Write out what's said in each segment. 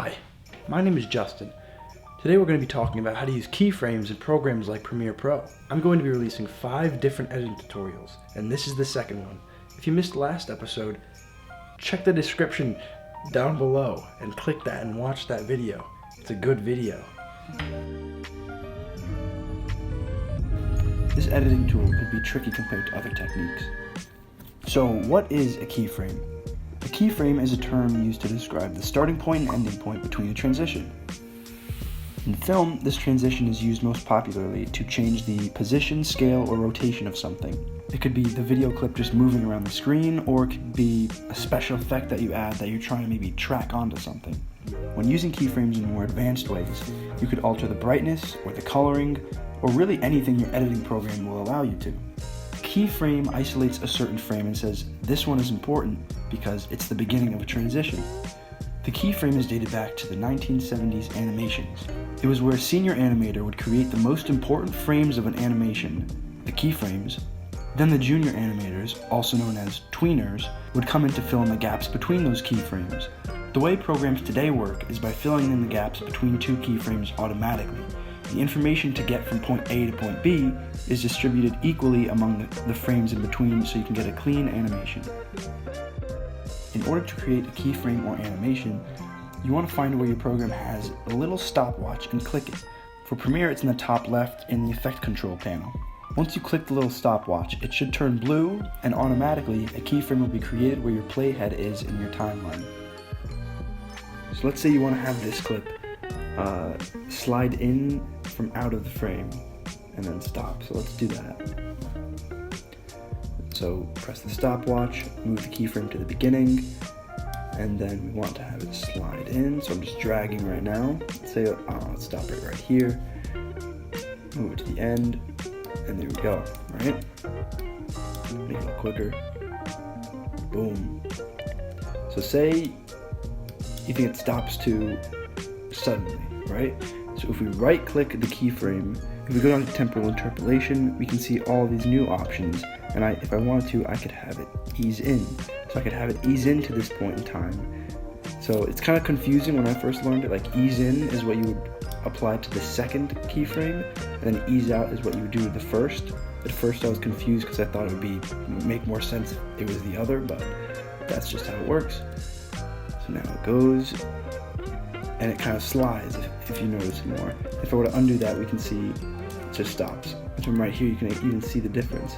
Hi, my name is Justin. Today we're going to be talking about how to use keyframes in programs like Premiere Pro. I'm going to be releasing 5 different editing tutorials, and this is the second one. If you missed the last episode, check the description down below and click that and watch that video. It's a good video. This editing tool could be tricky compared to other techniques. So what is a keyframe? A keyframe is a term used to describe the starting point and ending point between a transition. In film, this transition is used most popularly to change the position, scale, or rotation of something. It could be the video clip just moving around the screen, or it could be a special effect that you add that you're trying to maybe track onto something. When using keyframes in more advanced ways, you could alter the brightness, or the coloring, or really anything your editing program will allow you to. Keyframe isolates a certain frame and says, this one is important because it's the beginning of a transition. The keyframe is dated back to the 1970s animations. It was where a senior animator would create the most important frames of an animation, the keyframes. Then the junior animators, also known as tweeners, would come in to fill in the gaps between those keyframes. The way programs today work is by filling in the gaps between 2 keyframes automatically. The information to get from point A to point B is distributed equally among the frames in between so you can get a clean animation. In order to create a keyframe or animation, you want to find where your program has a little stopwatch and click it. For Premiere, it's in the top left in the Effect Control panel. Once you click the little stopwatch, it should turn blue, and automatically a keyframe will be created where your playhead is in your timeline. So let's say you want to have this clip slide in from out of the frame and then stop. So let's do that. So press the stopwatch, move the keyframe to the beginning, and then we want to have it slide in. So I'm just dragging right now. Let's stop it right here, move it to the end, and there we go, right? Make it a little quicker. Boom. So say you think it stops too suddenly, right? So if we right click the keyframe, if we go down to temporal interpolation, we can see all these new options. And if I wanted to, I could have it ease in. So I could have it ease into this point in time. So it's kind of confusing when I first learned it, like ease in is what you would apply to the second keyframe, and then ease out is what you would do to the first. At first I was confused because I thought it would make more sense if it was the other, but that's just how it works. So now it goes, and it kind of slides if you notice more. If I were to undo that, we can see it just stops. And from right here, you can even see the difference.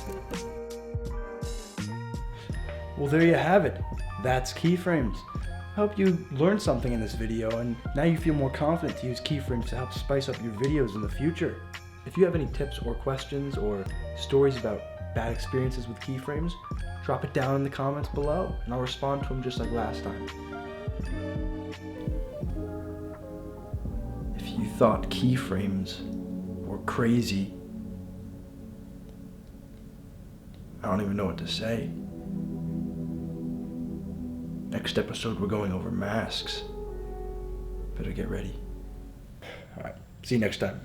Well, there you have it. That's keyframes. I hope you learned something in this video, and now you feel more confident to use keyframes to help spice up your videos in the future. If you have any tips or questions or stories about bad experiences with keyframes, drop it down in the comments below, and I'll respond to them just like last time. If you thought keyframes were crazy, I don't even know what to say. Next episode, we're going over masks. Better get ready. All right, see you next time.